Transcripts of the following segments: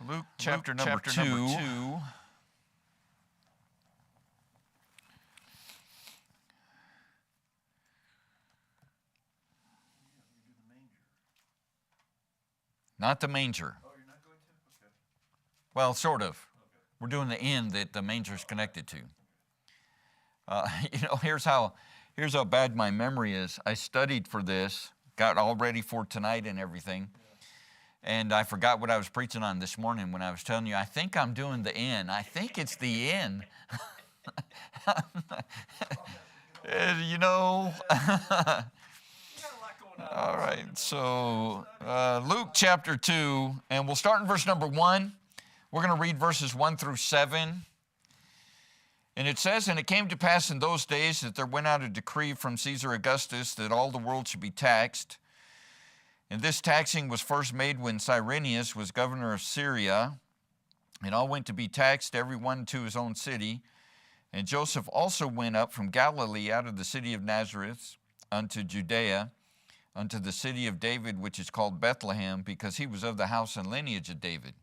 Luke chapter number 2. Not the manger. Oh, you're not going to? Okay. Well, sort of. Okay. We're doing the inn that the manger is connected to. Here's how bad my memory is. I studied for this, got all ready for tonight and everything, and I forgot what I was preaching on this morning when I was telling you, I think I'm doing the inn. I think it's the inn. All right, so Luke chapter 2, and we'll start in verse number 1. We're going to read verses 1 through 7. And it says, "And it came to pass in those days that there went out a decree from Caesar Augustus that all the world should be taxed. And this taxing was first made when Cyrenius was governor of Syria. And all went to be taxed, every one to his own city. And Joseph also went up from Galilee out of the city of Nazareth unto Judea, unto the city of David, which is called Bethlehem, because he was of the house and lineage of David,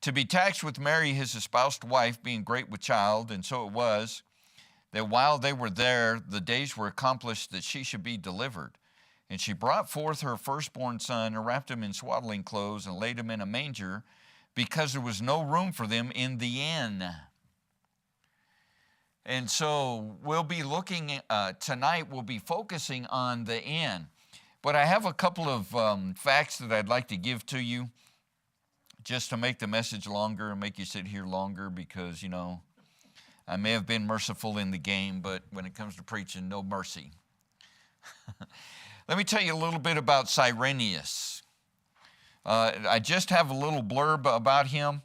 to be taxed with Mary his espoused wife, being great with child. And so it was, that while they were there, the days were accomplished that she should be delivered. And she brought forth her firstborn son, and wrapped him in swaddling clothes, and laid him in a manger, because there was no room for them in the inn." And so we'll be looking, tonight we'll be focusing on the inn. But I have a couple of facts that I'd like to give to you, just to make the message longer and make you sit here longer, because, I may have been merciful in the game, but when it comes to preaching, no mercy. Let me tell you a little bit about Cyrenius. I just have a little blurb about him.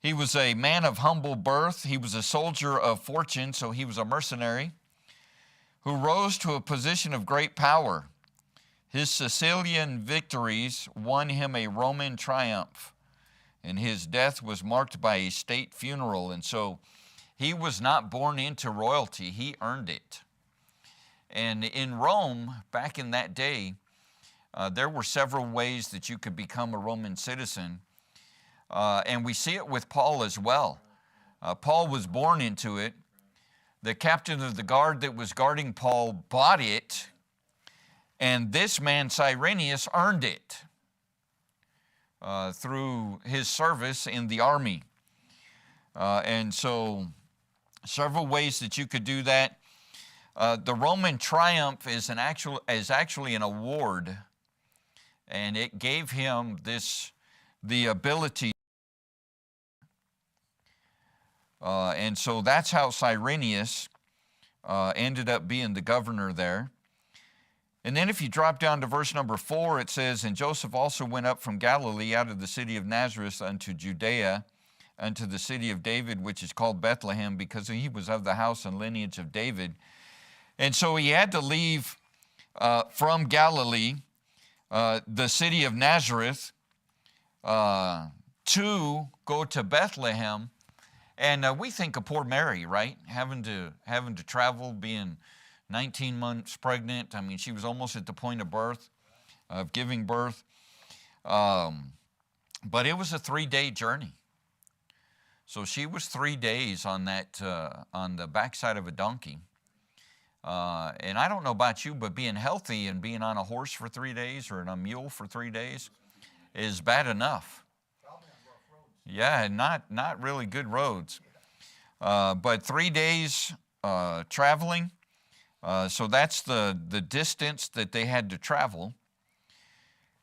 He was a man of humble birth. He was a soldier of fortune, so he was a mercenary, who rose to a position of great power. His Sicilian victories won him a Roman triumph, and his death was marked by a state funeral. And so he was not born into royalty, he earned it. And in Rome, back in that day, there were several ways that you could become a Roman citizen. And we see it with Paul as well. Paul was born into it. The captain of the guard that was guarding Paul bought it, and this man, Cyrenius, earned it through his service in the army. And so several ways that you could do that. The Roman triumph is actually an award, and it gave him the ability. And so that's how Cyrenius ended up being the governor there. And then if you drop down to verse number 4, it says, "And Joseph also went up from Galilee out of the city of Nazareth unto Judea, unto the city of David, which is called Bethlehem, because he was of the house and lineage of David." And so he had to leave from Galilee, the city of Nazareth, to go to Bethlehem. And we think of poor Mary, right? Having to travel, being 19 months pregnant. I mean, she was almost at the point of birth, of giving birth. But it was a 3-day journey. So she was 3 days on the backside of a donkey. And I don't know about you, but being healthy and being on a horse for 3 days or on a mule for 3 days is bad enough. Yeah, not really good roads. But 3 days traveling. So that's the distance that they had to travel.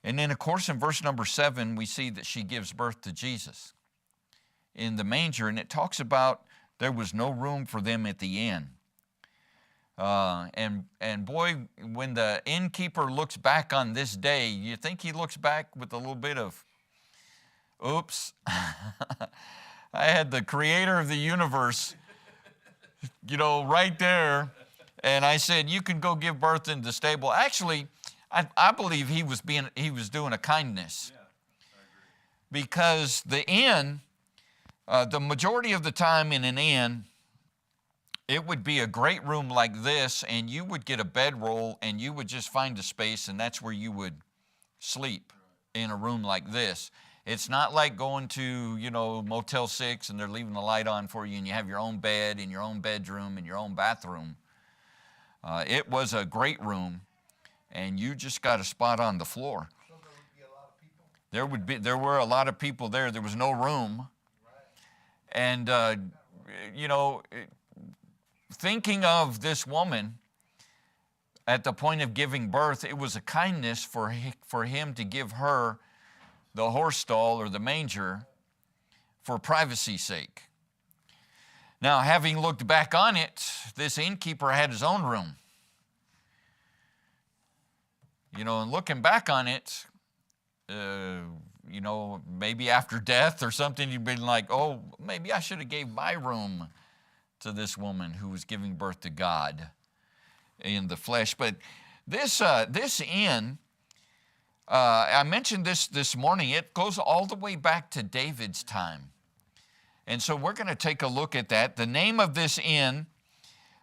And then, of course, in verse number 7, we see that she gives birth to Jesus in the manger. And it talks about there was no room for them at the inn. And boy, when the innkeeper looks back on this day, you think he looks back with a little bit of, oops, I had the creator of the universe, right there. And I said, you can go give birth in the stable. Actually, I believe he was doing a kindness. Yeah, I agree. Because the inn, the majority of the time in an inn, it would be a great room like this, and you would get a bedroll, and you would just find a space, and that's where you would sleep in a room like this. It's not like going to, Motel 6 and they're leaving the light on for you and you have your own bed and your own bedroom and your own bathroom. It was a great room, and you just got a spot on the floor. So there would be a lot of people? There were a lot of people there. There was no room. And, thinking of this woman at the point of giving birth, it was a kindness for him to give her the horse stall or the manger for privacy's sake. Now, having looked back on it, this innkeeper had his own room. And looking back on it, maybe after death or something, you'd been like, oh, maybe I should have gave my room to this woman who was giving birth to God in the flesh. But this inn, I mentioned this morning, it goes all the way back to David's time. And so we're going to take a look at that. The name of this inn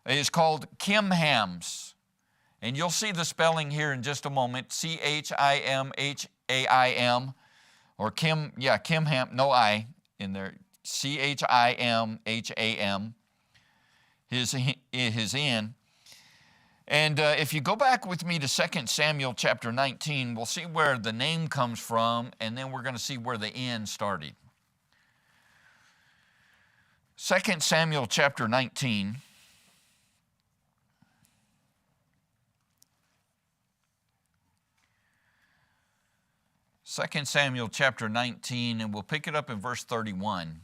is called Chimham's. And you'll see the spelling here in just a moment, Chimham, or Chimham, no I in there, Chimham, his inn. And if you go back with me to 2 Samuel chapter 19, we'll see where the name comes from, and then we're going to see where the inn started. 2 Samuel chapter 19. Second Samuel chapter 19, and we'll pick it up in verse 31.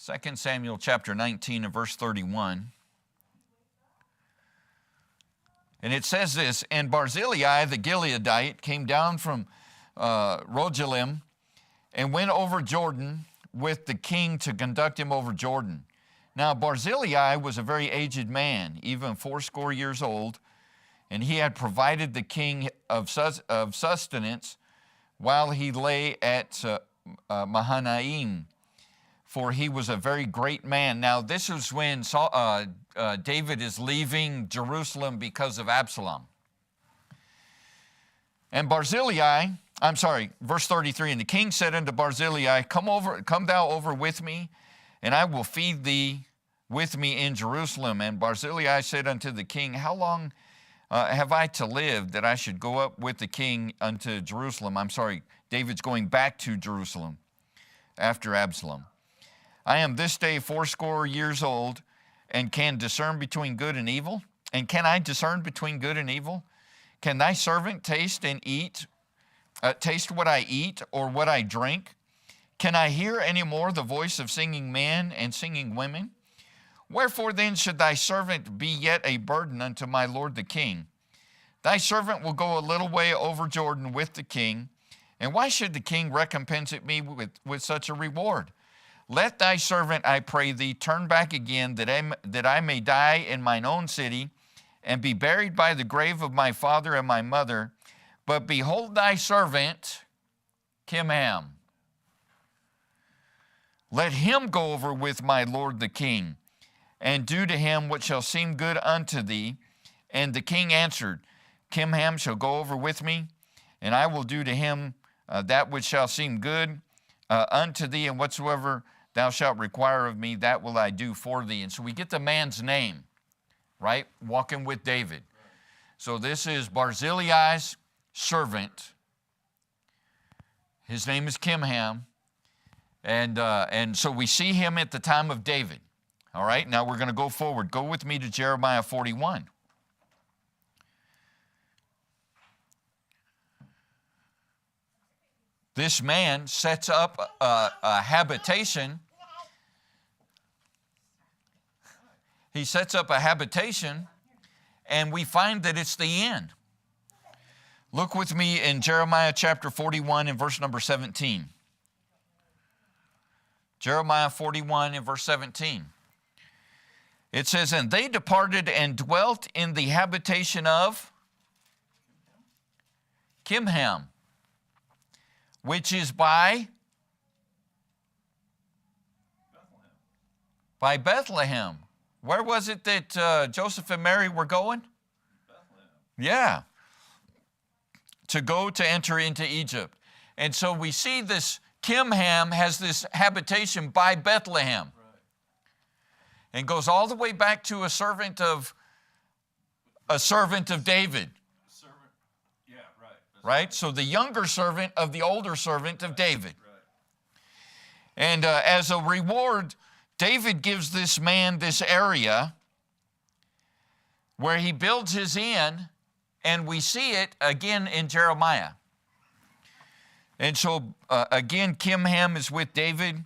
2 Samuel chapter 19 and verse 31. And it says this, and Barzillai the Gileadite came down from Rogelim and went over Jordan with the king to conduct him over Jordan. Now Barzillai was a very aged man, even 80 years old, and he had provided the king of sustenance while he lay at Mahanaim, for he was a very great man. Now this is when David is leaving Jerusalem because of Absalom. And verse 33, and the king said unto Barzillai, come thou over with me, and I will feed thee with me in Jerusalem. And Barzillai said unto the king, how long have I to live that I should go up with the king unto Jerusalem? David's going back to Jerusalem after Absalom. I am this day 80 years old, and can discern between good and evil. And can I discern between good and evil? Can thy servant taste what I eat or what I drink? Can I hear any more the voice of singing men and singing women? Wherefore then should thy servant be yet a burden unto my lord the king? Thy servant will go a little way over Jordan with the king, and why should the king recompense me with such a reward? Let thy servant, I pray thee, turn back again, that I may die in mine own city, and be buried by the grave of my father and my mother. But behold thy servant, Chimham. Let him go over with my lord the king, and do to him what shall seem good unto thee. And the king answered, Chimham shall go over with me, and I will do to him that which shall seem good unto thee, and whatsoever thou shalt require of me, that will I do for thee. And so we get the man's name, right? Walking with David. So this is Barzillai's servant. His name is Chimham. And so we see him at the time of David. All right, now we're going to go forward. Go with me to Jeremiah 41. This man sets up a habitation. He sets up a habitation, and we find that it's the inn. Look with me in Jeremiah chapter 41 and verse number 17. Jeremiah 41 and verse 17. It says, and they departed and dwelt in the habitation of Chimham, which is by Bethlehem. Where was it that Joseph and Mary were going? Bethlehem. Yeah. to go to enter into Egypt. And so we see this Kimham has this habitation by Bethlehem. Right. And goes all the way back to a servant of David. Yeah, right. Right? So the younger servant of the older servant of David. And as a reward, David gives this man this area where he builds his inn, and we see it again in Jeremiah. And so, again, Kimham is with David.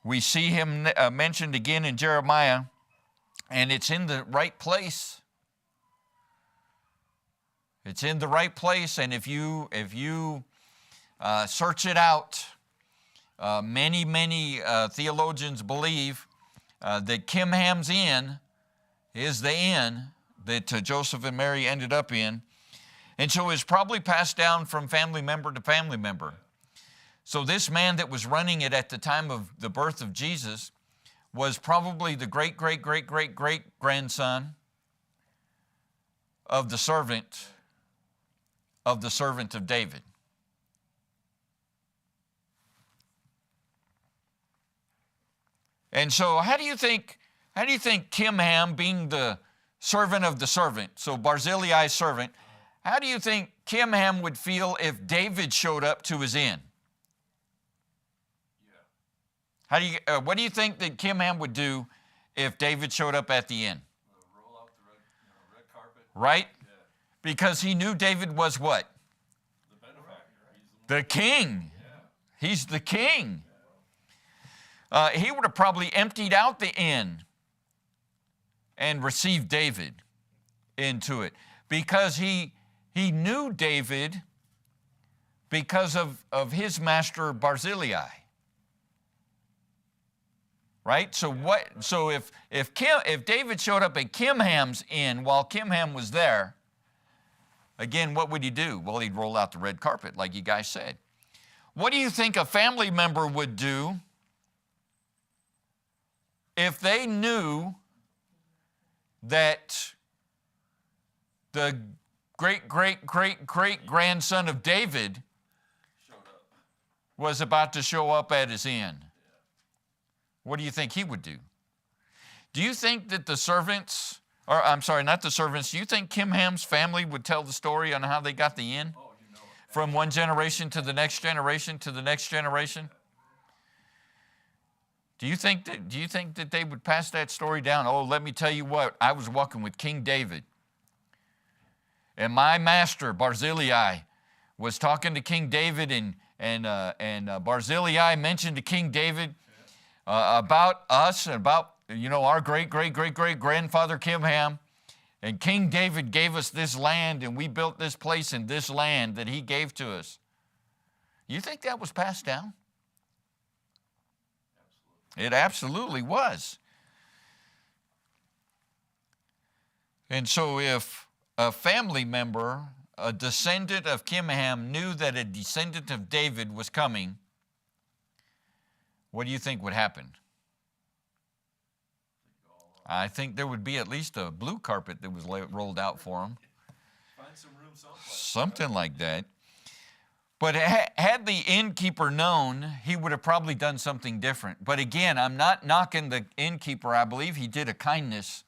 We see him mentioned again in Jeremiah, and it's in the right place. It's in the right place, and if you search it out, many theologians believe that Kimham's inn is the inn that Joseph and Mary ended up in. And so it's probably passed down from family member to family member. So this man that was running it at the time of the birth of Jesus was probably the great-great-great-great-great-grandson of the servant of David. And so how do you think Kimham, being the servant of the servant, so Barzillai's servant, how do you think Kimham would feel if David showed up to his inn? Yeah. What do you think that Kimham would do if David showed up at the inn? Roll out the red carpet. Right? Yeah. Because he knew David was what? The benefactor. The king. Yeah. He's the king. He would have probably emptied out the inn and received David into it, because he knew David because of his master Barzillai. Right? So if David showed up at Kimham's inn while Kimham was there, again, what would he do? Well, he'd roll out the red carpet, like you guys said. What do you think a family member would do if they knew that the great-great-great-great-grandson of David was about to show up at his inn? What do you think he would do? Do you think that the servants, or I'm sorry, not the servants, do you think Kimham's family would tell the story on how they got the inn? Oh, you know it. From one generation to the next generation to the next generation? Do you think that they would pass that story down? Oh, let me tell you what, I was walking with King David, and my master Barzillai was talking to King David, and Barzillai mentioned to King David about us and about our great-great-great-great-grandfather Kimham, and King David gave us this land, and we built this place in this land that he gave to us. You think that was passed down? It absolutely was. And so if a family member, a descendant of Kimham, knew that a descendant of David was coming, what do you think would happen? I think there would be at least a blue carpet that was rolled out for him. Find some room someplace. Something like that. But had the innkeeper known, he would have probably done something different. But again, I'm not knocking the innkeeper. I believe he did a kindness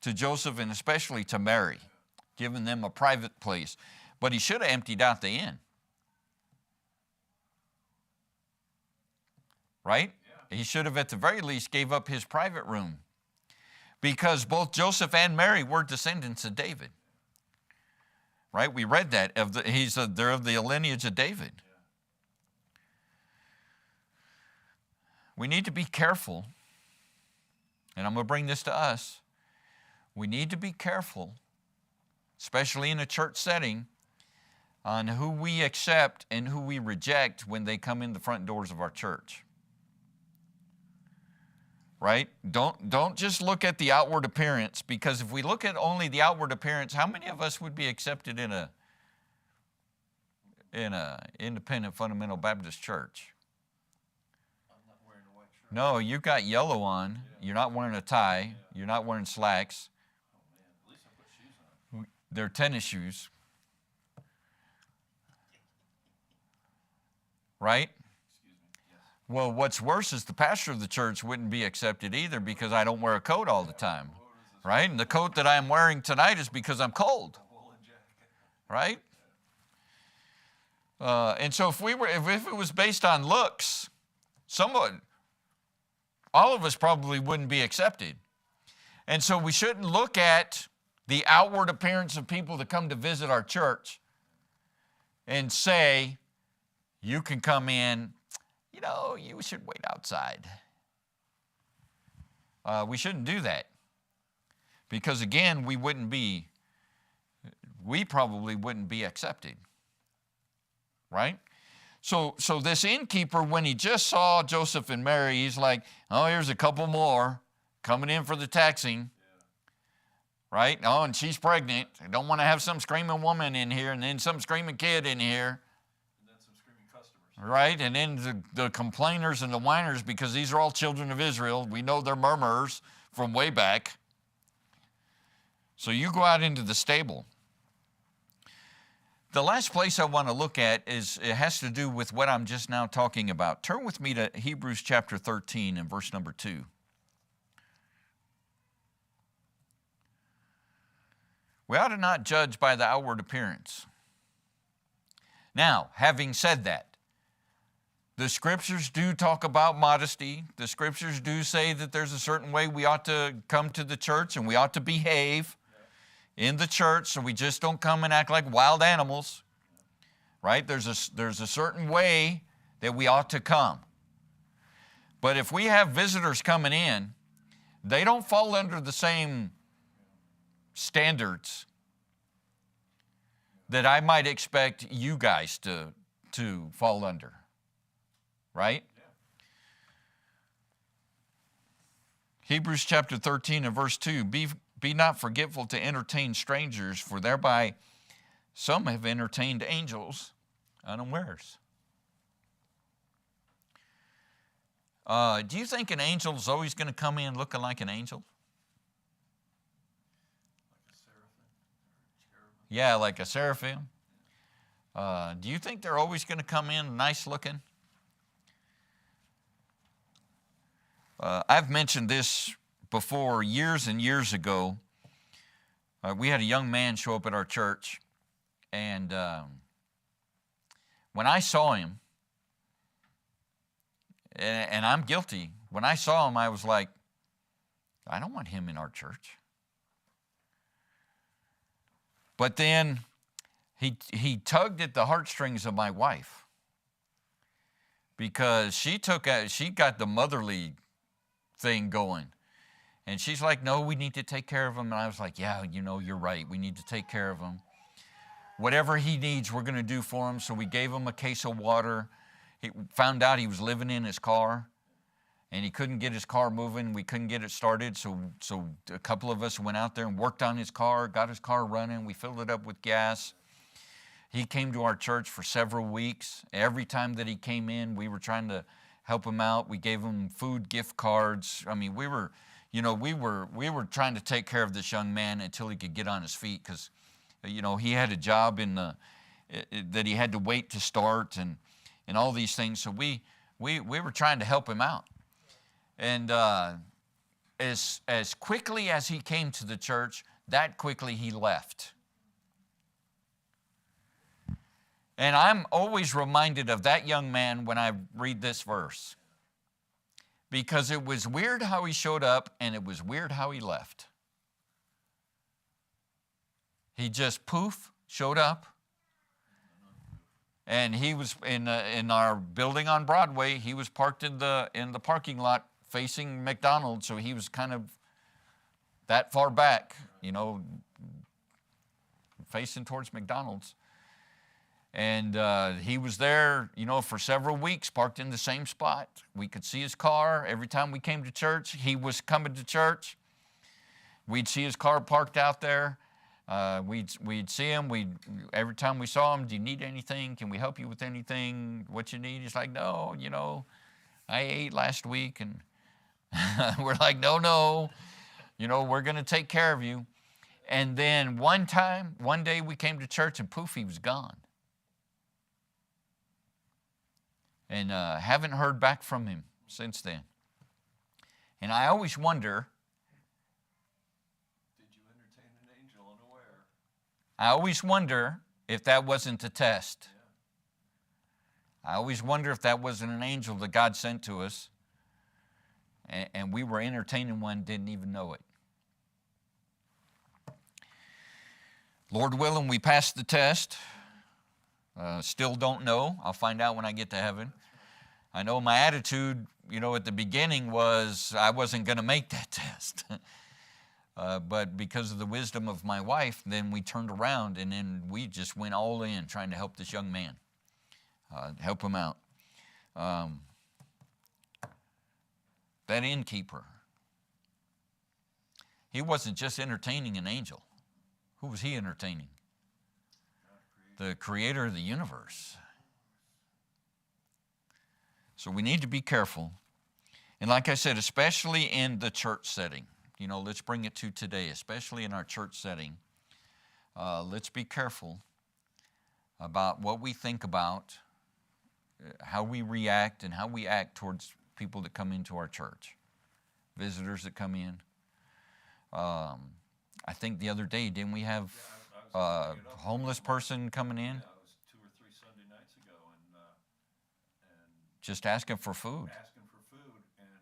to Joseph and especially to Mary, giving them a private place. But he should have emptied out the inn. Right? Yeah. He should have at the very least gave up his private room, because both Joseph and Mary were descendants of David. Right? We read that. They're of the lineage of David. We need to be careful, and I'm going to bring this to us. We need to be careful, especially in a church setting, on who we accept and who we reject when they come in the front doors of our church. Right? Don't just look at the outward appearance, because if we look at only the outward appearance, how many of us would be accepted in a independent fundamental Baptist church? I'm not wearing a white shirt. No, you've got yellow on. Yeah. You're not wearing a tie. Yeah. You're not wearing slacks. Oh man, at least I put shoes on. They're tennis shoes. right? Excuse me. Yes. Well, what's worse is the pastor of the church wouldn't be accepted either because I don't wear a coat all the time, right? And the coat that I'm wearing tonight is because I'm cold, A woolen jacket. right? And so if it was based on looks, all of us probably wouldn't be accepted. And so we shouldn't look at the outward appearance of people that come to visit our church and say, you can come in, you should wait outside. We shouldn't do that. Because again, we probably wouldn't be accepted. Right? So this innkeeper, when he just saw Joseph and Mary, he's like, oh, here's a couple more coming in for the taxing. Right? Oh, and she's pregnant. I don't want to have some screaming woman in here and then some screaming kid in here. And then some screaming customers. Right? And then the complainers and the whiners, because these are all children of Israel. We know they're murmurers from way back. So you go out into the stable. The last place I want to look at it has to do with what I'm just now talking about. Turn with me to Hebrews chapter 13 and verse number 2. We ought to not judge by the outward appearance. Now, having said that, the scriptures do talk about modesty. The scriptures do say that there's a certain way we ought to come to the church and we ought to behave in the church, so we just don't come and act like wild animals, right? There's a certain way that we ought to come. But if we have visitors coming in, they don't fall under the same standards that I might expect you guys to fall under, right? Hebrews chapter 13 and verse 2, Be not forgetful to entertain strangers, for thereby some have entertained angels unawares. Do you think an angel is always going to come in looking like an angel? Like a seraphim or cherubim. Yeah, like a seraphim. Do you think they're always going to come in nice looking? I've mentioned this before years and years ago. We had a young man show up at our church, and when I saw him, and I'm guilty, when I saw him, I was like, I don't want him in our church. But then he tugged at the heartstrings of my wife, because she got the motherly thing going. And she's like, no, we need to take care of him. And I was like, yeah, you're right. We need to take care of him. Whatever he needs, we're going to do for him. So we gave him a case of water. He found out he was living in his car, and he couldn't get his car moving. We couldn't get it started. So a couple of us went out there and worked on his car, got his car running. We filled it up with gas. He came to our church for several weeks. Every time that he came in, we were trying to help him out. We gave him food gift cards. I mean, we were trying to take care of this young man until he could get on his feet, because, he had a job that he had to wait to start and all these things. So we were trying to help him out. And as quickly as he came to the church, that quickly he left. And I'm always reminded of that young man when I read this verse, because it was weird how he showed up and it was weird how he left. He just showed up, and he was in our building on Broadway. He was parked in the parking lot facing McDonald's, so he was kind of that far back, facing towards McDonald's. And he was there, for several weeks, parked in the same spot. We could see his car. Every time we came to church, he was coming to church. We'd see his car parked out there. We'd see him. Every time we saw him, do you need anything? Can we help you with anything? What you need? He's like, no, I ate last week. And we're like, no, we're going to take care of you. And then one day we came to church and poof, he was gone. and haven't heard back from him since then. And I always wonder, Did you entertain an angel unaware? I always wonder if that wasn't a test. I always wonder if that wasn't an angel that God sent to us, and we were entertaining one, didn't even know it. Lord willing, we passed the test. Still don't know. I'll find out when I get to heaven. I know my attitude, at the beginning was I wasn't going to make that test. But because of the wisdom of my wife, then we turned around and then we just went all in trying to help this young man, help him out. That innkeeper, he wasn't just entertaining an angel. Who was he entertaining? The creator of the universe. So we need to be careful. And like I said, especially in the church setting. Let's bring it to today, especially in our church setting. Let's be careful about what we think about, how we react, and how we act towards people that come into our church, visitors that come in. I think the other day, didn't we have a homeless person coming in? Yeah, it was 2 or 3 Sunday nights ago, and Just asking for food. asking for food, and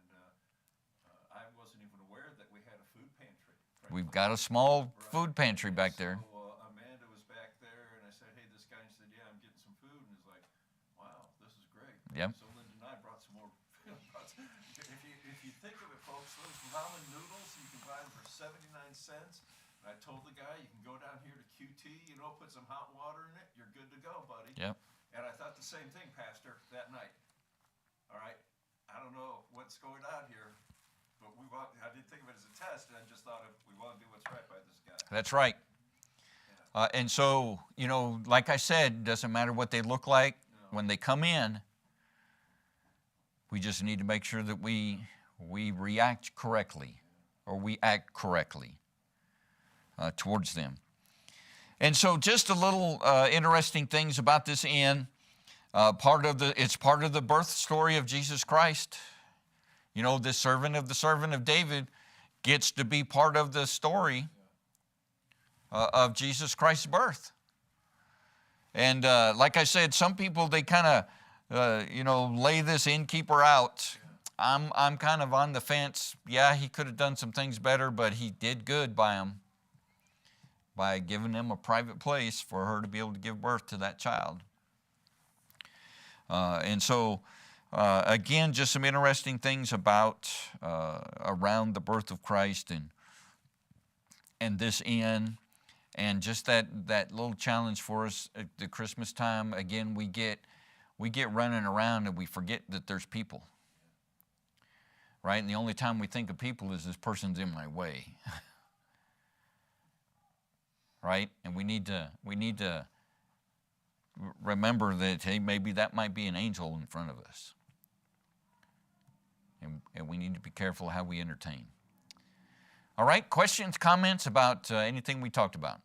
I wasn't even aware that we had a food pantry. We've got a small food pantry back there. So Amanda was back there, and I said, "Hey, this guy," and she said, "Yeah, I'm getting some food," and he's like, "Wow, this is great." Yep. So Linda and I brought some more. If you think of it, folks, those ramen noodles, you can buy them for 79 cents. And I told the guy, you can go down here to QT, put some hot water in it, you're good to go, buddy. Yep. And I thought the same thing, Pastor, that night. All right, I don't know what's going on here, but I didn't think of it as a test, and I just thought we want to do what's right by this guy. That's right. And so, like I said, doesn't matter what they look like. No. When they come in, we just need to make sure that we react correctly, or we act correctly towards them. And so just a little interesting things about this inn. It's part of the birth story of Jesus Christ. This servant of David gets to be part of the story of Jesus Christ's birth. And like I said, some people, they kind of, lay this innkeeper out. I'm kind of on the fence. Yeah, he could have done some things better, but he did good by him, by giving them a private place for her to be able to give birth to that child. And so, again, just some interesting things about around the birth of Christ and this inn, and just that little challenge for us at the Christmas time. Again, we get running around and we forget that there's people, right? And the only time we think of people is this person's in my way. Right? And we need to remember that, hey, maybe that might be an angel in front of us. And we need to be careful how we entertain. All right, questions, comments about anything we talked about?